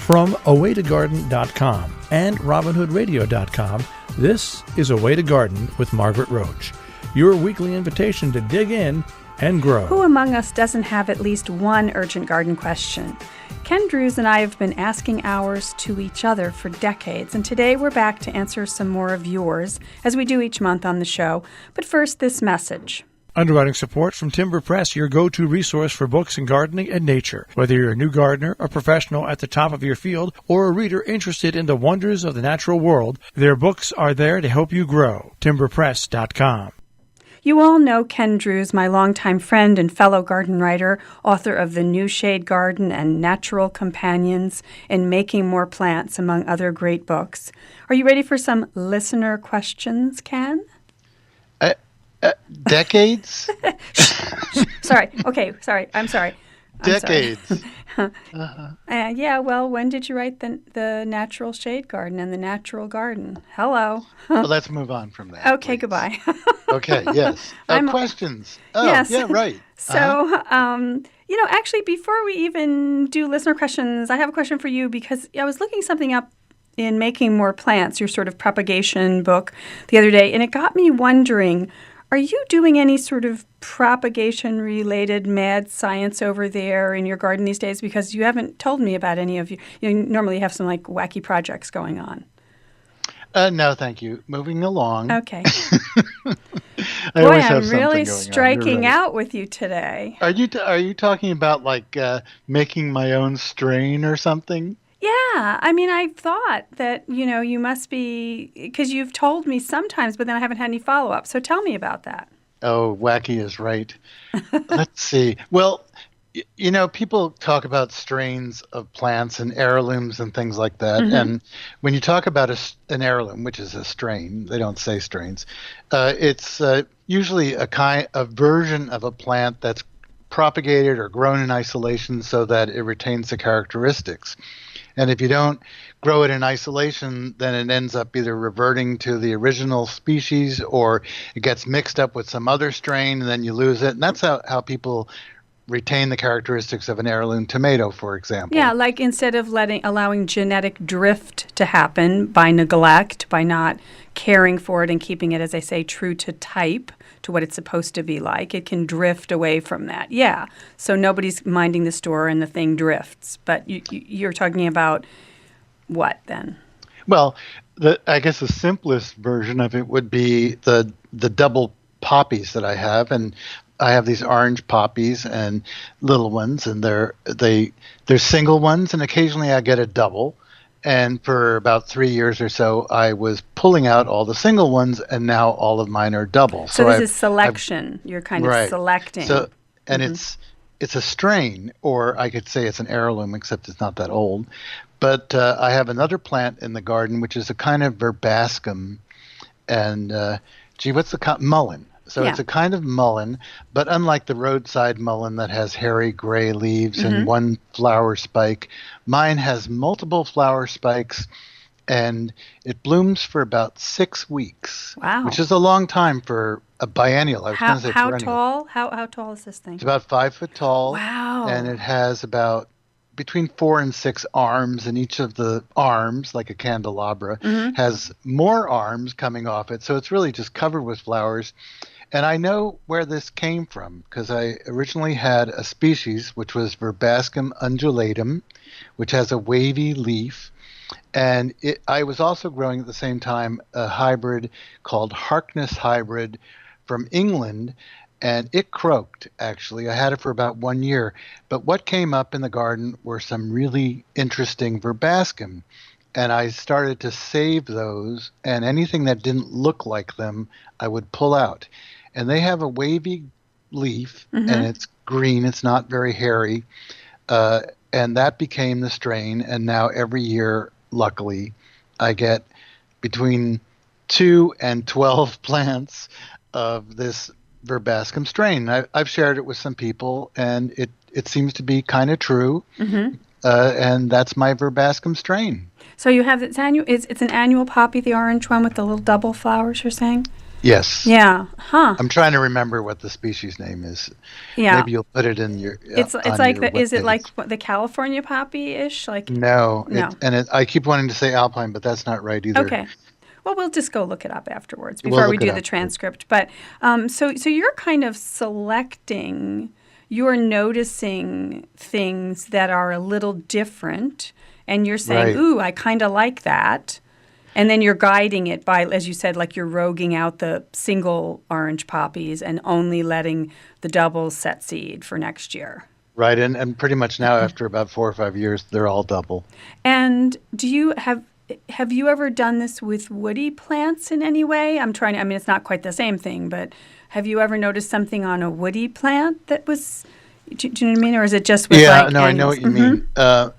From awaytogarden.com and robinhoodradio.com, this is A Way to Garden with Margaret Roach, your weekly invitation to dig in and grow. Who among us doesn't have at least one urgent garden question? Ken Druse and I have been asking ours to each other for decades, and today we're back to answer some more of yours, as we do each month on the show. But first, this message. Underwriting support from Timber Press, your go-to resource for books in gardening and nature. Whether you're a new gardener, a professional at the top of your field, or a reader interested in the wonders of the natural world, their books are there to help you grow. timberpress.com. You all know Ken Druse, my longtime friend and fellow garden writer, author of The New Shade Garden and Natural Companions and Making More Plants, among other great books. Are you ready for some listener questions, Ken? Decades? Sorry. Okay, sorry. I'm sorry. Decades. Yeah, well, when did you write the Natural Shade Garden and the Natural Garden? Hello. Well, let's move on from that. Okay, please. Goodbye. Okay, yes. Questions. Oh, yes. Yeah, right. So, actually, before we even do listener questions, I have a question for you because I was looking something up in Making More Plants, your sort of propagation book, the other day, and it got me wondering, are you doing any sort of propagation-related mad science over there in your garden these days? Because you haven't told me about any of you. You normally have some like wacky projects going on. No, thank you. Moving along. Okay. I Boy, always have I'm really something going on. striking You're right. out with you today. Are you talking about like making my own strain or something? Yeah, I mean, I thought that, you must be, because you've told me sometimes, but then I haven't had any follow-up. So tell me about that. Oh, wacky is right. Let's see. Well, people talk about strains of plants and heirlooms and things like that. Mm-hmm. And when you talk about an heirloom, which is a strain, they don't say strains, it's usually a version of a plant that's propagated or grown in isolation so that it retains the characteristics. And if you don't grow it in isolation, then it ends up either reverting to the original species or it gets mixed up with some other strain and then you lose it. And that's how people retain the characteristics of an heirloom tomato, for example. Yeah, like instead of allowing genetic drift to happen by neglect, by not caring for it and keeping it, as I say, true to type, to what it's supposed to be like, it can drift away from that. Yeah, so nobody's minding the store and the thing drifts. But you're talking about what then? Well, I guess the simplest version of it would be the double poppies that I have, and I have these orange poppies and little ones, and they're single ones, and occasionally I get a double. And for about 3 years or so, I was pulling out all the single ones, and now all of mine are double. So this is selection. You're kind of selecting. So, and it's a strain, or I could say it's an heirloom, except it's not that old. But I have another plant in the garden, which is a kind of verbascum, and what's the mullein? So It's a kind of mullein, but unlike the roadside mullein that has hairy gray leaves and one flower spike, mine has multiple flower spikes, and it blooms for about 6 weeks. Wow. Which is a long time for a biennial. I was going to say how perennial. tall? How tall is this thing? It's about 5 foot tall. Wow. And it has about between 4 and 6 arms, and each of the arms, like a candelabra, has more arms coming off it. So it's really just covered with flowers. And I know where this came from because I originally had a species, which was Verbascum undulatum, which has a wavy leaf. And I was also growing at the same time a hybrid called Harkness hybrid from England, and it croaked, actually. I had it for about 1 year. But what came up in the garden were some really interesting Verbascum. And I started to save those, and anything that didn't look like them, I would pull out. And they have a wavy leaf, and it's green. It's not very hairy. And that became the strain. And now every year, luckily, I get between 2 and 12 plants of this Verbascum strain. I've shared it with some people, and it seems to be kind of true. And that's my Verbascum strain. So you have it's an annual poppy, the orange one with the little double flowers, you're saying? Yes. Yeah. Huh. I'm trying to remember what the species name is. Yeah. Maybe you'll put it in your It's on like your the, is it like webpage. the California poppy-ish? Like, No, no. I keep wanting to say alpine, but that's not right either. Okay. Well, we'll just go look it up afterwards We'll before we look it do the up. transcript. But so you're kind of selecting, you're noticing things that are a little different, and you're saying, Right. "Ooh, I kind of like that." And then you're guiding it by, as you said, like you're roguing out the single orange poppies and only letting the doubles set seed for next year. Right, and pretty much now after about 4 or 5 years, they're all double. And do you have you ever done this with woody plants in any way? I'm trying to, I mean, it's not quite the same thing, but have you ever noticed something on a woody plant that was, do you know what I mean? Or is it just with Yeah, like no, I know annuals? what you mean.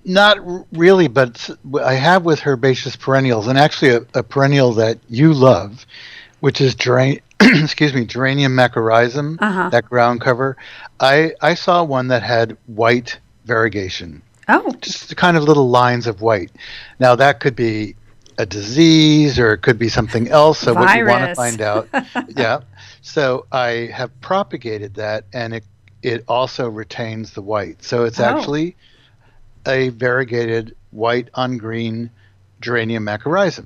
Not really, but I have with herbaceous perennials, and actually a perennial that you love, which is excuse me, Geranium macrorhizum, Uh-huh. that ground cover. I saw one that had white variegation, Oh, just the kind of little lines of white. Now that could be a disease or it could be something else. So what you want to virus. find out, yeah. So I have propagated that, and it also retains the white. So it's Oh, actually a variegated white on green Geranium macrorhizum.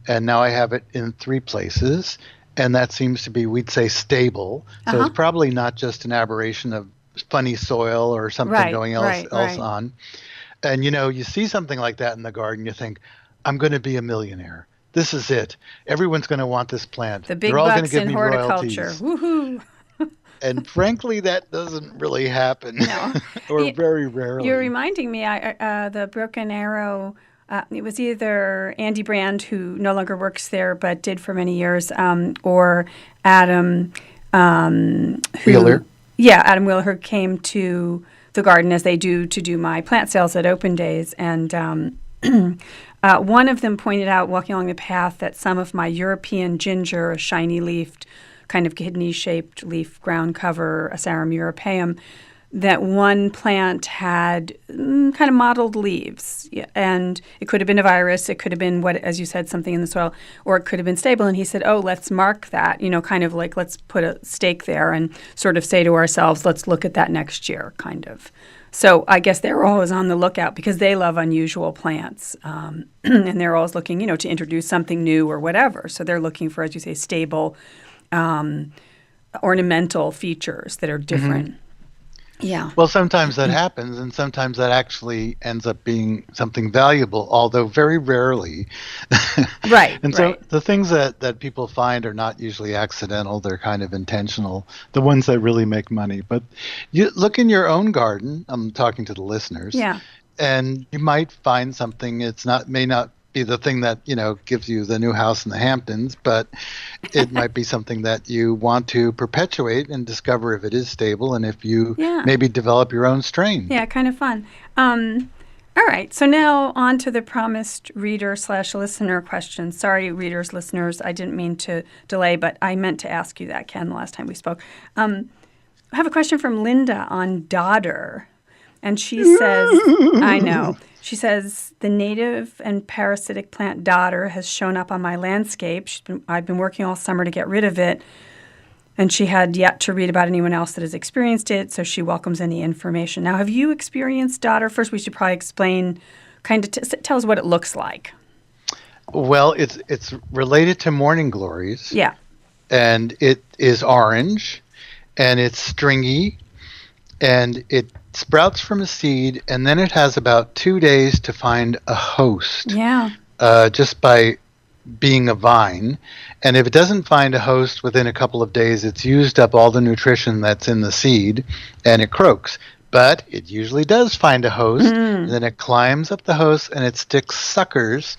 And now I have it in 3 places, and that seems to be, we'd say, stable. So uh-huh. it's probably not just an aberration of funny soil or something Right, going else right, else right. on. And you see something like that in the garden, you think, I'm going to be a millionaire. This is it. Everyone's going to want this plant. The They're big all going to bucks give in me horticulture. royalties. Woohoo. And frankly, that doesn't really happen, No. or You- very You're rarely. reminding me, the Broken Arrow, it was either Andy Brand, who no longer works there but did for many years, or Adam, Wheeler. Adam Wheeler, who came to the garden as they do to do my plant sales at open days. And one of them pointed out, walking along the path, that some of my European ginger, a shiny leafed, kind of kidney-shaped leaf ground cover, Asarum europaeum, that one plant had kind of mottled leaves. Yeah, and it could have been a virus. It could have been, what, as you said, something in the soil, or it could have been stable. And he said, oh, let's mark that, kind of like let's put a stake there and sort of say to ourselves, let's look at that next year, kind of. So I guess they're always on the lookout because they love unusual plants. And they're always looking, to introduce something new or whatever. So they're looking for, as you say, stable ornamental features that are different. Yeah. Well, sometimes that happens, and sometimes that actually ends up being something valuable, although very rarely. Right, And so right. the things that people find are not usually accidental, they're kind of intentional, the ones that really make money. But you look in your own garden, I'm talking to the listeners, Yeah. and you might find something. May not be the thing that gives you the new house in the Hamptons, but it might be something that you want to perpetuate and discover if it is stable, and if you Yeah. maybe develop your own strain. Yeah, kind of fun. All right, so now on to the promised reader/listener question. Sorry, readers, listeners, I didn't mean to delay, but I meant to ask you that, Ken, the last time we spoke. I have a question from Linda on dodder. And she says, I know, she says, the native and parasitic plant dodder has shown up on my landscape. I've been working all summer to get rid of it. And she had yet to read about anyone else that has experienced it, so she welcomes any information. Now, have you experienced dodder? First, we should probably explain, kind of tell us what it looks like. Well, it's related to morning glories, Yeah. and it is orange, and it's stringy, and it sprouts from a seed, and then it has about 2 days to find a host, Yeah. just by being a vine. And if it doesn't find a host within a couple of days, it's used up all the nutrition that's in the seed, and it croaks. But it usually does find a host, and then it climbs up the host, and it sticks suckers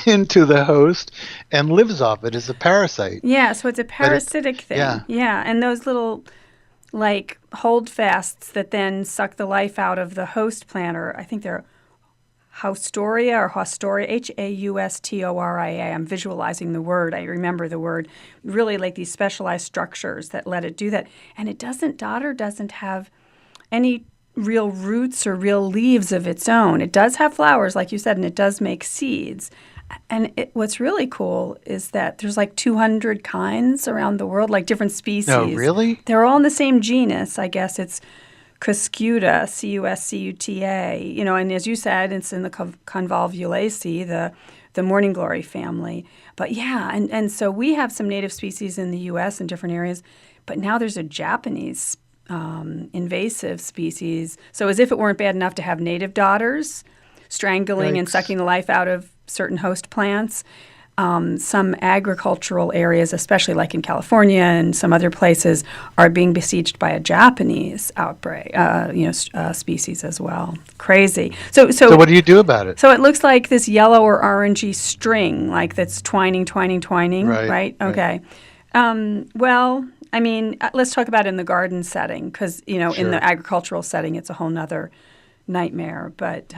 into the host and lives off it as a parasite. Yeah, so it's a parasitic thing. yeah. Yeah, and those little like holdfasts that then suck the life out of the host plant, or I think they're Haustoria or Haustoria, Haustoria. I'm visualizing the word. I remember the word. Really like these specialized structures that let it do that. And dodder doesn't have any real roots or real leaves of its own. It does have flowers, like you said, and it does make seeds. And what's really cool is that there's like 200 kinds around the world, like different species. No, really? They're all in the same genus. I guess it's Cuscuta, Cuscuta. And as you said, it's in the Convolvulaceae, the morning glory family. But yeah, and so we have some native species in the U.S. in different areas, but now there's a Japanese invasive species. So as if it weren't bad enough to have native daughters strangling and sucking the life out of certain host plants, some agricultural areas, especially like in California and some other places, are being besieged by a Japanese outbreak, species as well. Crazy. So what do you do about it? So it looks like this yellow or orangey string, like that's twining. Right? Okay. Well, I mean, let's talk about it in the garden setting because, in the agricultural setting, it's a whole nother nightmare. But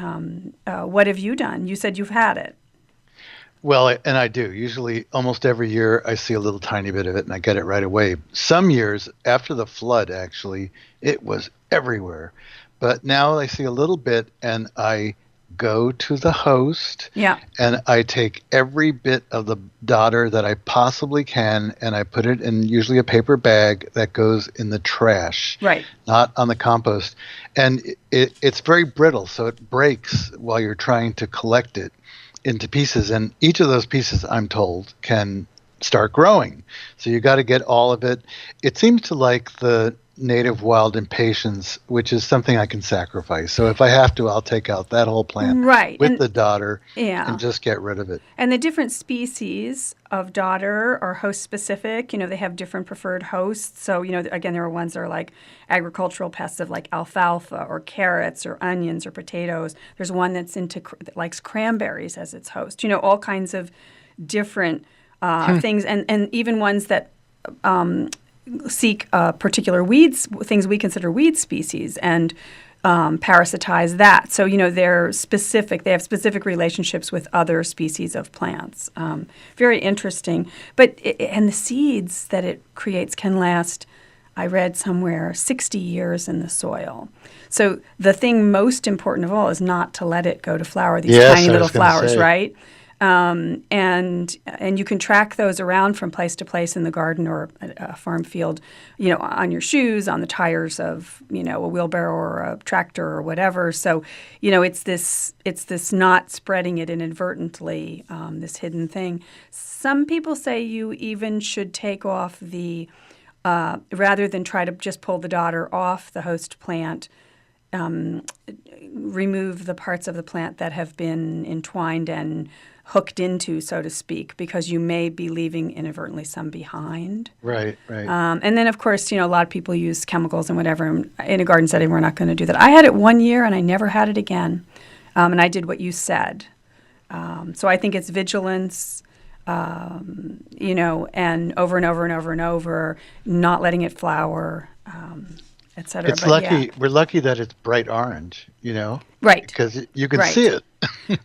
what have you done? You said you've had it. Well, and I do. Usually, almost every year, I see a little tiny bit of it, and I get it right away. Some years, after the flood, actually, it was everywhere. But now I see a little bit, and I go to the host, and I take every bit of the daughter that I possibly can, and I put it in usually a paper bag that goes in the trash, not on the compost. And it's very brittle, so it breaks while you're trying to collect it into pieces, and each of those pieces, I'm told, can start growing. So you got to get all of it. It seems to like the native wild impatiens, which is something I can sacrifice. So if I have to, I'll take out that whole plant with the daughter and just get rid of it. And the different species of daughter are host specific. They have different preferred hosts. So, again, there are ones that are like agricultural pests of like alfalfa or carrots or onions or potatoes. There's one that likes cranberries as its host. All kinds of different things, and even ones that seek particular things we consider weed species, and parasitize that. So, they're specific. They have specific relationships with other species of plants. Very interesting. And the seeds that it creates can last, I read somewhere, 60 years in the soil. So the thing most important of all is not to let it go to flower, these tiny little flowers, right? And you can track those around from place to place in the garden or a farm field, on your shoes, on the tires of, a wheelbarrow or a tractor or whatever. So, it's this not spreading it inadvertently, this hidden thing. Some people say you even should take off rather than try to just pull the daughter off the host plant, remove the parts of the plant that have been entwined and hooked into, so to speak, because you may be leaving inadvertently some behind. Right. And then, of course, a lot of people use chemicals and whatever. In a garden setting, we're not going to do that. I had it 1 year, and I never had it again. And I did what you said. So I think it's vigilance, and over and over and over and over, not letting it flower, et cetera. It's lucky. Yeah. We're lucky that it's bright orange, Right. Because you can see it.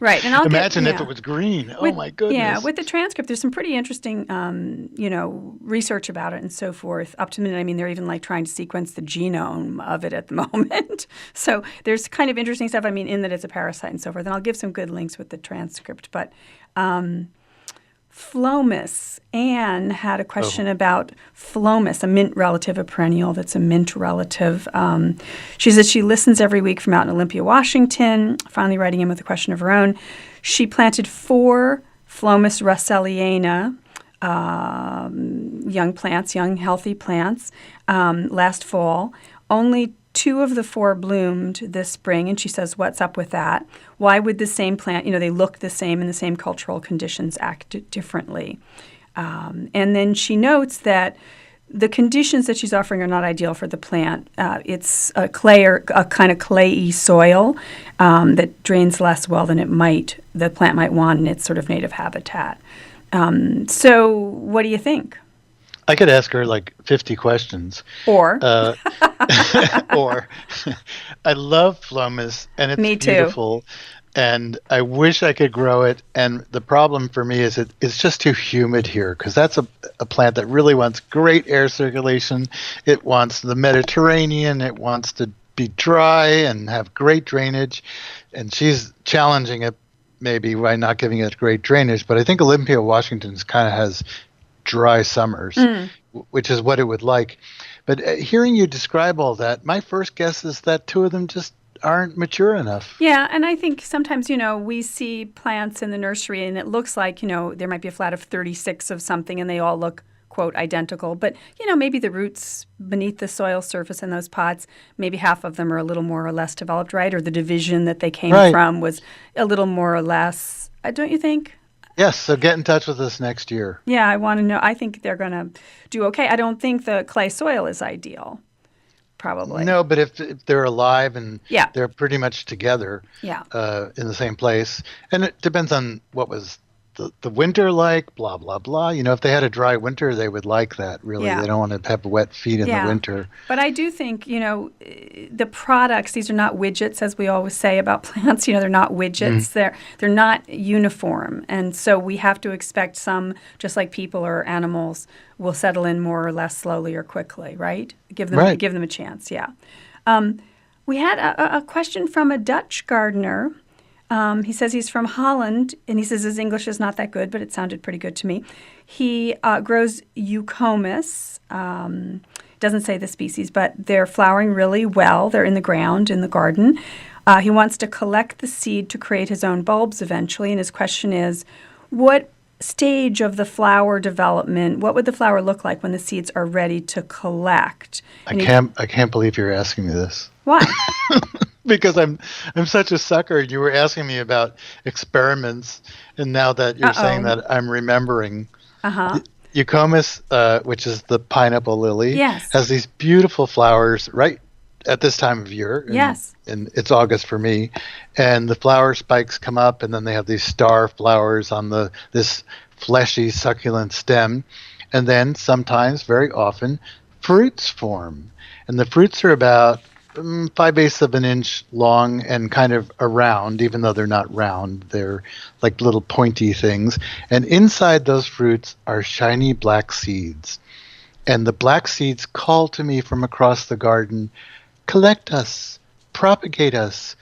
Right. And imagine if it was green. Oh my goodness. Yeah. With the transcript, there's some pretty interesting, research about it and so forth. Up to the minute, I mean, they're even like trying to sequence the genome of it at the moment. So there's kind of interesting stuff. I mean, in that it's a parasite and so forth. And I'll give some good links with the transcript. But Phlomis. Anne had a question about Phlomis, a mint relative, a perennial that's a mint relative. She says she listens every week from out in Olympia, Washington, finally writing in with a question of her own. She planted 4 Phlomis russelliana, young healthy plants, last fall. Only 2 of the 4 bloomed this spring, and she says, what's up with that? Why would the same plant, they look the same in the same cultural conditions, act differently? And then she notes that the conditions that she's offering are not ideal for the plant. It's a clay or a kind of clayey soil that drains less well than the plant might want in its sort of native habitat. So what do you think? I could ask her like 50 questions. Or I love Phlomis, and it's me too. Beautiful. And I wish I could grow it. And the problem for me is it's just too humid here, because that's a plant that really wants great air circulation. It wants the Mediterranean. It wants to be dry and have great drainage. And she's challenging it maybe by not giving it great drainage, but I think Olympia, Washington kind of has dry summers, which is what it would like. But hearing you describe all that, my first guess is that two of them just aren't mature enough. Yeah, and I think sometimes, we see plants in the nursery and it looks like, there might be a flat of 36 of something and they all look, quote, identical. But, maybe the roots beneath the soil surface in those pots, maybe half of them are a little more or less developed, right? Or the division that they came from was a little more or less, don't you think? Yes, so get in touch with us next year. Yeah, I want to know. I think they're going to do okay. I don't think the clay soil is ideal. Probably. No, but if they're alive and they're pretty much together in the same place, and it depends on what was the winter like, blah, blah, blah. If they had a dry winter, they would like that, really. Yeah. They don't want to have wet feet in the winter. But I do think, the products, these are not widgets, as we always say about plants. They're not widgets. They're not uniform. And so we have to expect some, just like people or animals, will settle in more or less slowly or quickly, right? Give them a chance, yeah. We had a question from a Dutch gardener. He says he's from Holland, and he says his English is not that good, but it sounded pretty good to me. He grows eucomis. Doesn't say the species, but they're flowering really well. They're in the ground, in the garden. He wants to collect the seed to create his own bulbs eventually, and his question is, what stage of the flower development, what would the flower look like when the seeds are ready to collect? I can't believe you're asking me this. Why? Because I'm such a sucker. You were asking me about experiments, and now that you're saying that, I'm remembering. Eucomis, which is the pineapple lily, has these beautiful flowers right at this time of year. And it's August for me. And the flower spikes come up, and then they have these star flowers on this fleshy, succulent stem. And then sometimes, very often, fruits form. And the fruits are about 5/8 of an inch long and kind of around, even though they're not round. They're like little pointy things. And inside those fruits are shiny black seeds. And the black seeds call to me from across the garden, collect us, propagate us.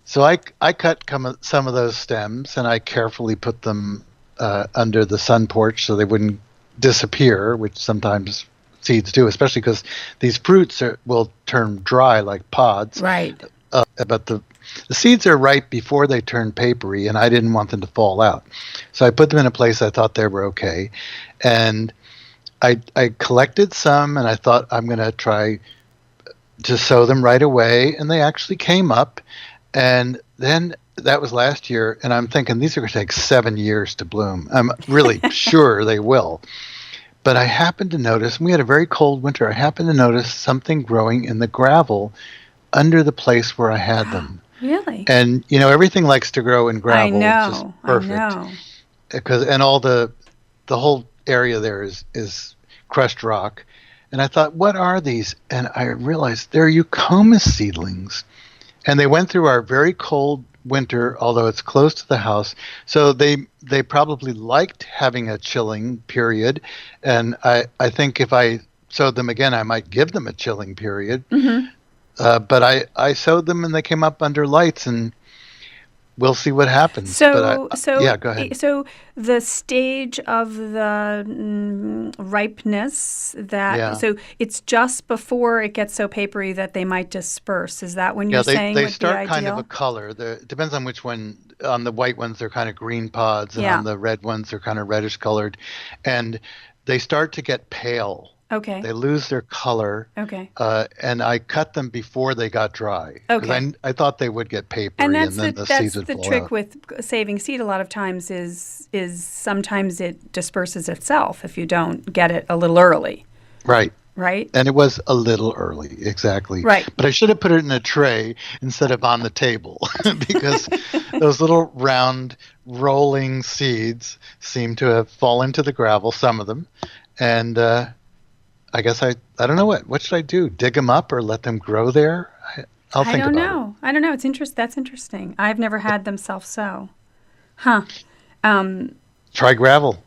So I cut some of those stems, and I carefully put them under the sun porch so they wouldn't disappear, which sometimes seeds do, especially because these fruits will turn dry like pods. Right. But the seeds are ripe before they turn papery, and I didn't want them to fall out. So I put them in a place I thought they were okay. And I collected some, and I thought I'm going to try to sow them right away. And they actually came up. And then that was last year, and I'm thinking these are going to take 7 years to bloom. I'm really sure they will. But I happened to notice, and we had a very cold winter, I happened to notice something growing in the gravel under the place where I had them. Really? And, everything likes to grow in gravel. I know. It's just perfect. I know. And all the whole area there is crushed rock. And I thought, what are these? And I realized they're eucomis seedlings. And they went through our very cold winter, although it's close to the house. So they probably liked having a chilling period. And I think if I sowed them again, I might give them a chilling period. But I sowed them, and they came up under lights, and we'll see what happens. So go ahead. So the stage of the ripeness so it's just before it gets so papery that they might disperse. Is that when you're saying they would start be kind ideal? of a color. It depends on which one. On the white ones, they're kind of green pods, and on the red ones, they're kind of reddish colored, and they start to get pale. Okay. They lose their color. Okay. And I cut them before they got dry. Okay. I thought they would get papery, and then the seeds would fall out. That's the trick with saving seed a lot of times is sometimes it disperses itself if you don't get it a little early. Right. Right? And it was a little early, exactly. Right. But I should have put it in a tray instead of on the table because those little round rolling seeds seem to have fallen to the gravel, some of them. And I guess I don't know what should I do? Dig them up or let them grow there? I'll think about it. I don't know. That's interesting. I've never had them self-sow. Huh. Try gravel.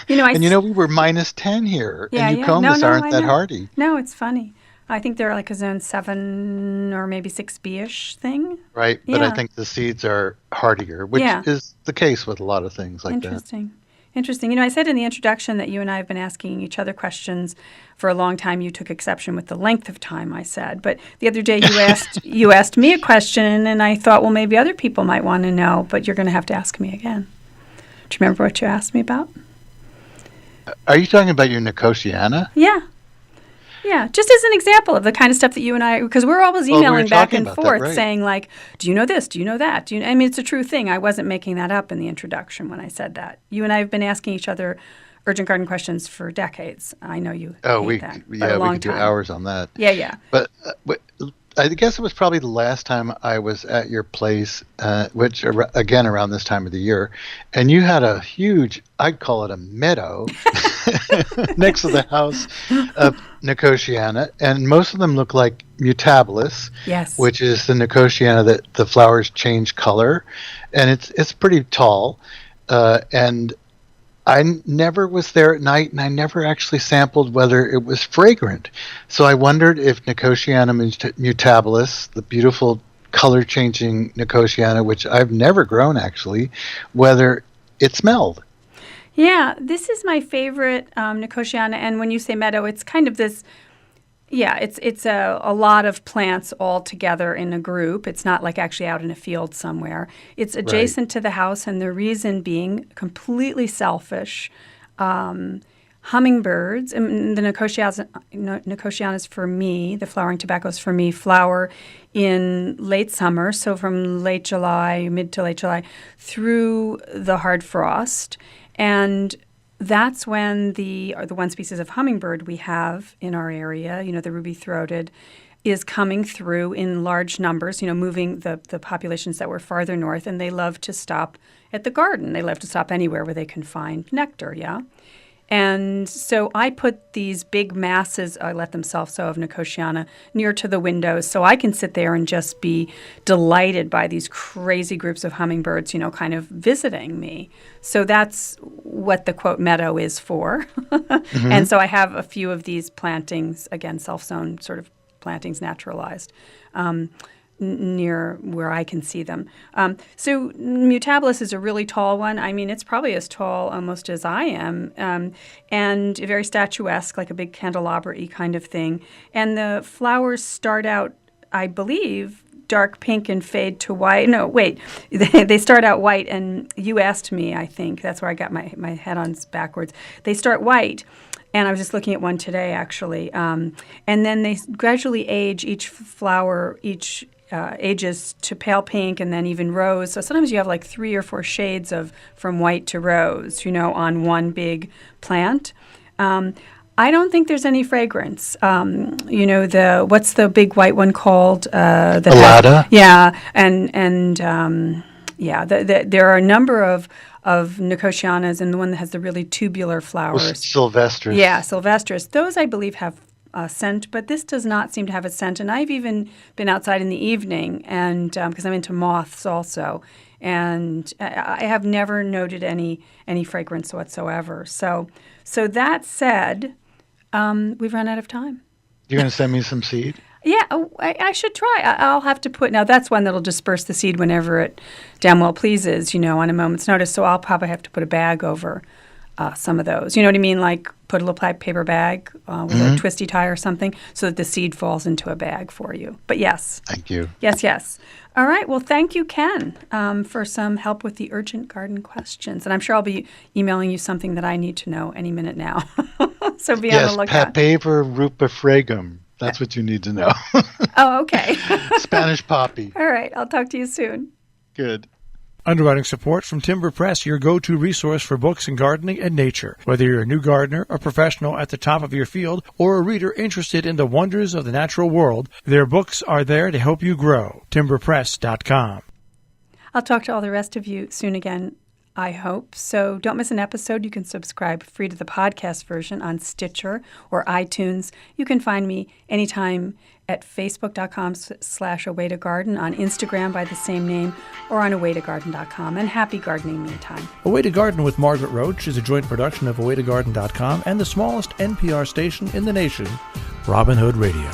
We were -10 here, and eucomis aren't that hardy. No, it's funny. I think they're like a zone 7 or maybe 6B-ish thing. Right, but Yeah. I think the seeds are hardier, which is the case with a lot of things like that. Interesting. I said in the introduction that you and I have been asking each other questions for a long time. You took exception with the length of time, I said. But the other day you asked me a question, and I thought, well, maybe other people might want to know, but you're going to have to ask me again. Do you remember what you asked me about? Are you talking about your Nicotiana? Yeah. Yeah, just as an example of the kind of stuff that you and I, because we're always emailing back and forth saying like, do you know this? Do you know that? I mean, it's a true thing. I wasn't making that up in the introduction when I said that. You and I have been asking each other urgent garden questions for decades. I know you hate that. We could do hours on that. Yeah. But I guess it was probably the last time I was at your place, which again around this time of the year, and you had a huge, I'd call it a meadow, next to the house of Nicotiana, and most of them look like Mutabilis, which is the Nicotiana that the flowers change color, and it's pretty tall, and I never was there at night, and I never actually sampled whether it was fragrant. So I wondered if Nicotiana mutabilis, the beautiful color-changing Nicotiana, which I've never grown actually, whether it smelled. Yeah, this is my favorite Nicotiana, and when you say meadow, it's kind of this. Yeah, it's a lot of plants all together in a group. It's not like actually out in a field somewhere. It's adjacent to the house, and the reason being completely selfish. Hummingbirds, and the Nicotianas for me, the flowering tobaccos for me, flower in late summer, so from late July, mid to late July, through the hard frost. And that's when the one species of hummingbird we have in our area, the ruby-throated, is coming through in large numbers, moving the populations that were farther north, and they love to stop at the garden. They love to stop anywhere where they can find nectar, And so I put these big masses, I let them self-sow of Nicotiana, near to the windows so I can sit there and just be delighted by these crazy groups of hummingbirds, kind of visiting me. So that's what the, quote, meadow is for. Mm-hmm. And so I have a few of these plantings, again, self-sown sort of plantings, naturalized, near where I can see them. So Mutabilis is a really tall one. I mean, it's probably as tall almost as I am, and very statuesque, like a big candelabra-y kind of thing. And the flowers start out, I believe, dark pink and fade to white. No, wait. They start out white, and you asked me, I think. That's where I got my head-ons backwards. They start white. And I was just looking at one today, actually. And then they gradually age. Each flower, ages to pale pink and then even rose. So sometimes you have like 3 or 4 shades of from white to rose, on one big plant. I don't think there's any fragrance. What's the big white one called? Alada? There are a number of Nicotianas, and the one that has the really tubular flowers. Sylvestris. Yeah, Sylvestris. Those, I believe, have a scent, but this does not seem to have a scent. And I've even been outside in the evening, and because I'm into moths also, and I have never noted any fragrance whatsoever. So that said, we've run out of time. You're going to send me some seed? Yeah, I should try. I'll have to put – now that's one that'll disperse the seed whenever it damn well pleases, on a moment's notice. So I'll probably have to put a bag over some of those. You know what I mean? Like put a little paper bag with a twisty tie or something so that the seed falls into a bag for you. But yes. Thank you. Yes. All right. Well, thank you, Ken, for some help with the urgent garden questions. And I'm sure I'll be emailing you something that I need to know any minute now. So be on the lookout. Yes, Papaver rupifragum. That's what you need to know. Oh, okay. Spanish poppy. All right. I'll talk to you soon. Good. Underwriting support from Timber Press, your go-to resource for books in gardening and nature. Whether you're a new gardener, a professional at the top of your field, or a reader interested in the wonders of the natural world, their books are there to help you grow. timberpress.com. I'll talk to all the rest of you soon again, I hope. So don't miss an episode. You can subscribe free to the podcast version on Stitcher or iTunes. You can find me anytime at facebook.com/awaytogarden, on Instagram by the same name, or on awaytogarden.com. And happy gardening meantime. Away to Garden with Margaret Roach is a joint production of awaytogarden.com and the smallest NPR station in the nation, Robin Hood Radio.